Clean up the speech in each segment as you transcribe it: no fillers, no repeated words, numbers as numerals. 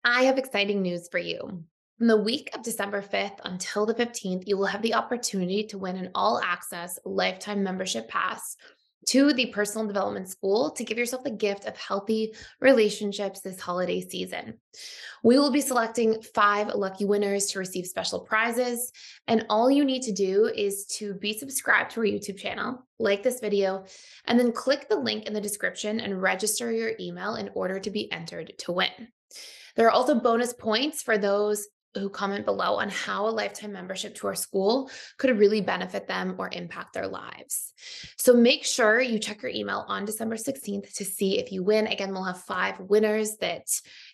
I have exciting news for you. From the week of December 5th until the 15th, you will have the opportunity to win an all access lifetime membership pass to the personal development school to give yourself the gift of healthy relationships this holiday season. We will be selecting 5 lucky winners to receive special prizes. And all you need to do is to be subscribed to our YouTube channel, like this video, and then click the link in the description and register your email in order to be entered to win. There are also bonus points for those who comment below on how a lifetime membership to our school could really benefit them or impact their lives. So make sure you check your email on December 16th to see if you win. Again, we'll have 5 winners that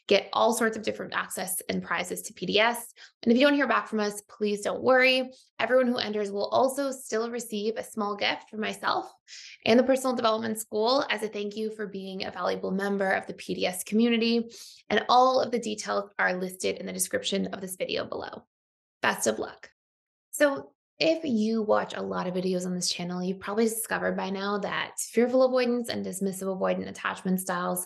get all sorts of different access and prizes to PDS. And if you don't hear back from us, please don't worry. Everyone who enters will also still receive a small gift from myself and the Personal Development School as a thank you for being a valuable member of the PDS community. And all of the details are listed in the description of this video below. Best of luck. So if you watch a lot of videos on this channel, you've probably discovered by now that fearful avoidance and dismissive avoidant attachment styles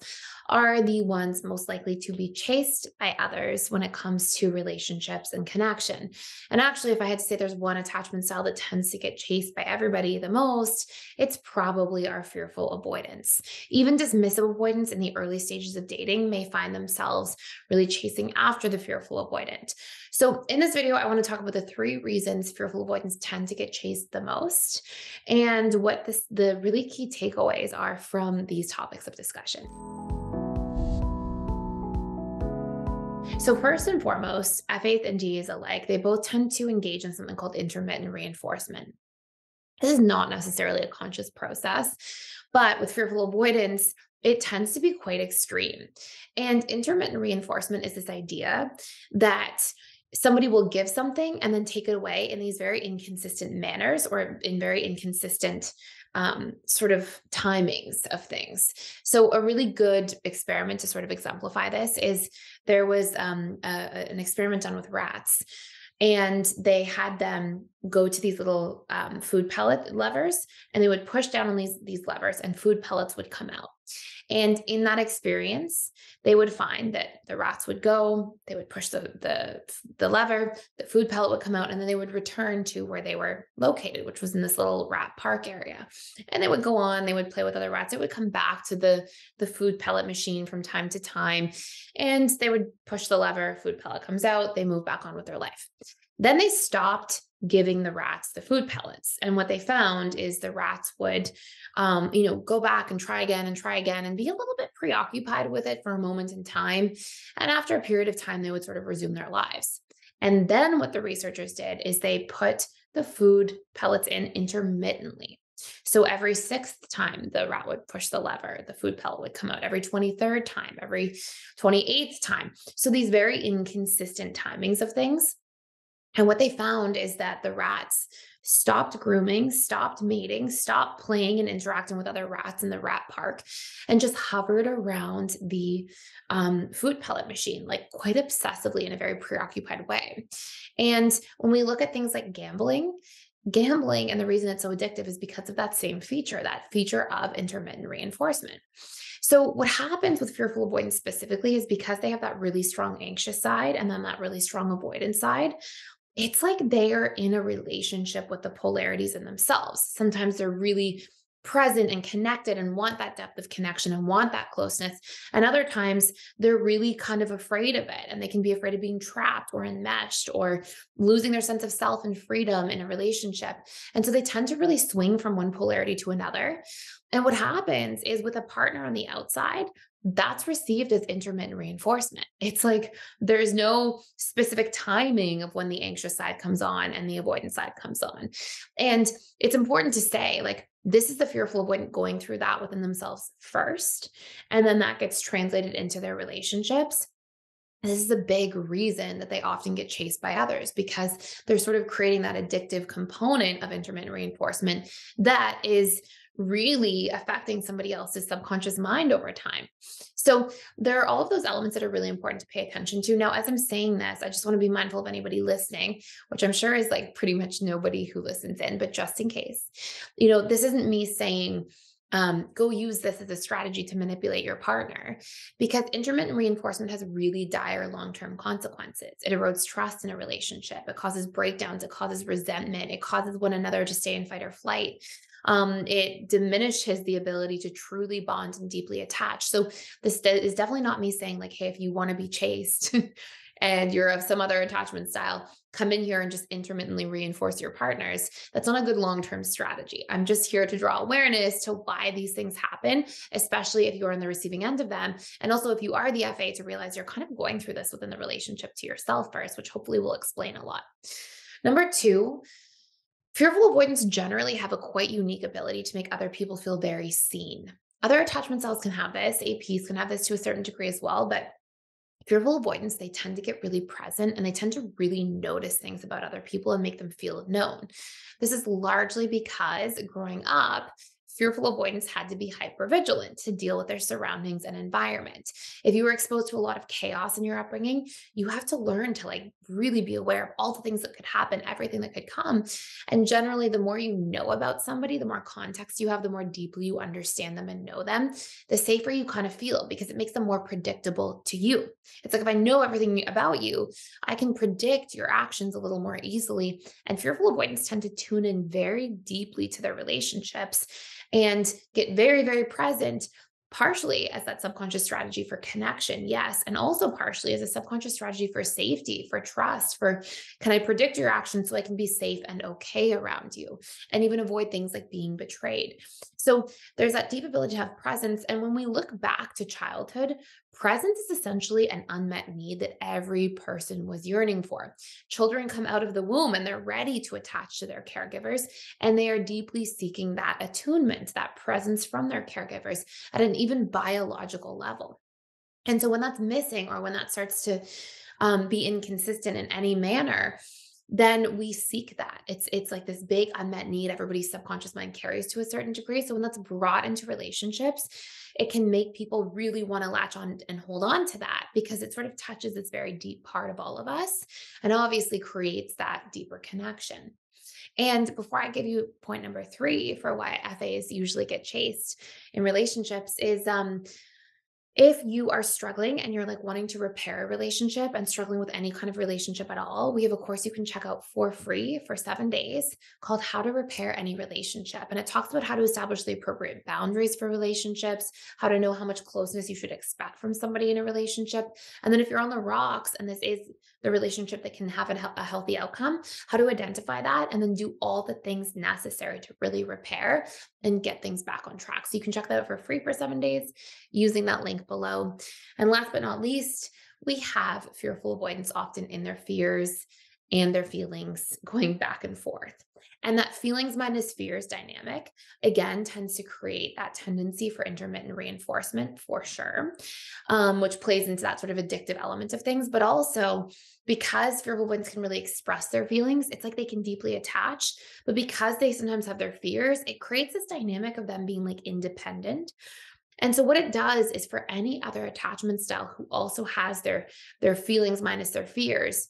are the ones most likely to be chased by others when it comes to relationships and connection. And actually, if I had to say there's one attachment style that tends to get chased by everybody the most, it's probably our fearful avoidance. Even dismissive avoidants in the early stages of dating may find themselves really chasing after the fearful avoidant. So in this video, I want to talk about the 3 reasons fearful avoidants tend to get chased the most and what the really key takeaways are from these topics of discussion. So first and foremost, FAs and Gs alike, they both tend to engage in something called intermittent reinforcement. This is not necessarily a conscious process, but with fearful avoidance, it tends to be quite extreme. And intermittent reinforcement is this idea that somebody will give something and then take it away in these very inconsistent manners or in very inconsistent sort of timings of things. So a really good experiment to sort of exemplify this is there was an experiment done with rats. And they had them go to these little food pellet levers, and they would push down on these levers, and food pellets would come out. And in that experience, they would find that the rats would go, they would push the lever, the food pellet would come out, and then they would return to where they were located, which was in this little rat park area. And they would go on, they would play with other rats. It would come back to the food pellet machine from time to time, and they would push the lever, food pellet comes out, they move back on with their life. Then they stopped giving the rats the food pellets. And what they found is the rats would, go back and try again and be a little bit preoccupied with it for a moment in time. And after a period of time, they would sort of resume their lives. And then what the researchers did is they put the food pellets in intermittently. So every 6th time the rat would push the lever, the food pellet would come out. Every 23rd time, every 28th time. So these very inconsistent timings of things. And what they found is that the rats stopped grooming, stopped mating, stopped playing and interacting with other rats in the rat park, and just hovered around the food pellet machine, like quite obsessively in a very preoccupied way. And when we look at things like gambling and the reason it's so addictive is because of that same feature, that feature of intermittent reinforcement. So what happens with fearful avoidance specifically is because they have that really strong anxious side and then that really strong avoidance side, it's like they are in a relationship with the polarities in themselves. Sometimes they're really present and connected and want that depth of connection and want that closeness. And other times they're really kind of afraid of it, and they can be afraid of being trapped or enmeshed or losing their sense of self and freedom in a relationship. And so they tend to really swing from one polarity to another. And what happens is with a partner on the outside, that's received as intermittent reinforcement. It's like there's no specific timing of when the anxious side comes on and the avoidant side comes on. And it's important to say, like, this is the fearful avoidant going through that within themselves first. And then that gets translated into their relationships. This is a big reason that they often get chased by others because they're sort of creating that addictive component of intermittent reinforcement that is really affecting somebody else's subconscious mind over time. So there are all of those elements that are really important to pay attention to. Now, as I'm saying this, I just want to be mindful of anybody listening, which I'm sure is like pretty much nobody who listens in, but just in case, this isn't me saying Go use this as a strategy to manipulate your partner, because intermittent reinforcement has really dire long-term consequences. It erodes trust in a relationship. It causes breakdowns. It causes resentment. It causes one another to stay in fight or flight. It diminishes the ability to truly bond and deeply attach. So is definitely not me saying like, hey, if you want to be chased and you're of some other attachment style, come in here and just intermittently reinforce your partners. That's not a good long-term strategy. I'm just here to draw awareness to why these things happen, especially if you're on the receiving end of them. And also if you are the FA, to realize you're kind of going through this within the relationship to yourself first, which hopefully will explain a lot. Number two, fearful avoidants generally have a quite unique ability to make other people feel very seen. Other attachment styles can have this, APs can have this to a certain degree as well, but fearful avoidants, they tend to get really present and they tend to really notice things about other people and make them feel known. This is largely because growing up, fearful avoidants had to be hypervigilant to deal with their surroundings and environment. If you were exposed to a lot of chaos in your upbringing, you have to learn to like really be aware of all the things that could happen, everything that could come. And generally, the more you know about somebody, the more context you have, the more deeply you understand them and know them, the safer you kind of feel because it makes them more predictable to you. It's like if I know everything about you, I can predict your actions a little more easily. And fearful avoidants tend to tune in very deeply to their relationships and get very, very present, partially as that subconscious strategy for connection, yes, and also partially as a subconscious strategy for safety, for trust, for can I predict your actions so I can be safe and okay around you, and even avoid things like being betrayed. So there's that deep ability to have presence. And when we look back to childhood, presence is essentially an unmet need that every person was yearning for. Children come out of the womb and they're ready to attach to their caregivers, and they are deeply seeking that attunement, that presence from their caregivers at an even biological level. And so when that's missing or when that starts to be inconsistent in any manner, then we seek that. It's like this big unmet need everybody's subconscious mind carries to a certain degree. So when that's brought into relationships, it can make people really want to latch on and hold on to that because it sort of touches this very deep part of all of us and obviously creates that deeper connection. And before I give you point number three for why FAs usually get chased in relationships is if you are struggling and you're like wanting to repair a relationship and struggling with any kind of relationship at all, we have a course you can check out for free for 7 days called How to Repair Any Relationship. And it talks about how to establish the appropriate boundaries for relationships, how to know how much closeness you should expect from somebody in a relationship. And then if you're on the rocks and this is the relationship that can have a healthy outcome, how to identify that and then do all the things necessary to really repair and get things back on track. So you can check that out for free for 7 days using that link below. And last but not least, we have fearful avoidance often in their fears and their feelings going back and forth. And that feelings minus fears dynamic, again, tends to create that tendency for intermittent reinforcement for sure, which plays into that sort of addictive element of things. But also, because fearful avoidants can really express their feelings, it's like they can deeply attach. But because they sometimes have their fears, it creates this dynamic of them being like independent. And so what it does is for any other attachment style who also has their feelings minus their fears,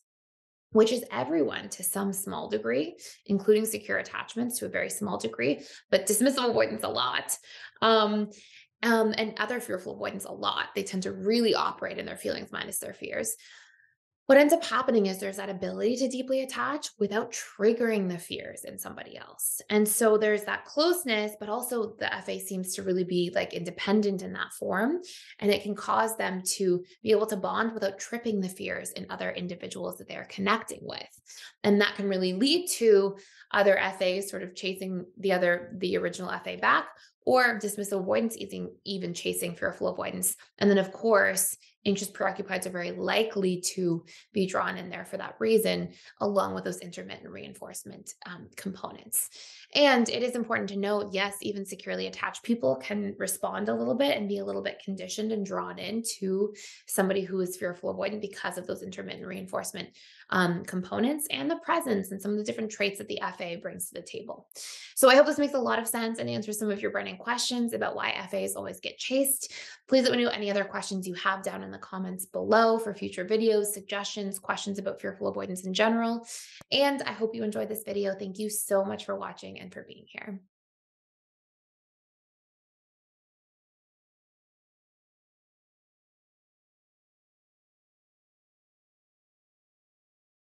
which is everyone to some small degree, including secure attachments to a very small degree, but dismissive avoidance a lot. Um, and other fearful avoidance a lot. They tend to really operate in their feelings minus their fears. What ends up happening is there's that ability to deeply attach without triggering the fears in somebody else. And so there's that closeness, but also the FA seems to really be like independent in that form. And it can cause them to be able to bond without tripping the fears in other individuals that they're connecting with. And that can really lead to other FAs sort of chasing the original FA back, or dismissive avoidance even chasing fearful avoidance. And then, of course, anxious preoccupieds are very likely to be drawn in there for that reason, along with those intermittent reinforcement components. And it is important to note, yes, even securely attached people can respond a little bit and be a little bit conditioned and drawn into somebody who is fearful avoidant because of those intermittent reinforcement components and the presence and some of the different traits that the FA brings to the table. So I hope this makes a lot of sense and answers some of your burning questions about why FAs always get chased. Please let me know any other questions you have down in the comments below for future videos, suggestions, questions about fearful avoidance in general. And I hope you enjoyed this video. Thank you so much for watching and for being here.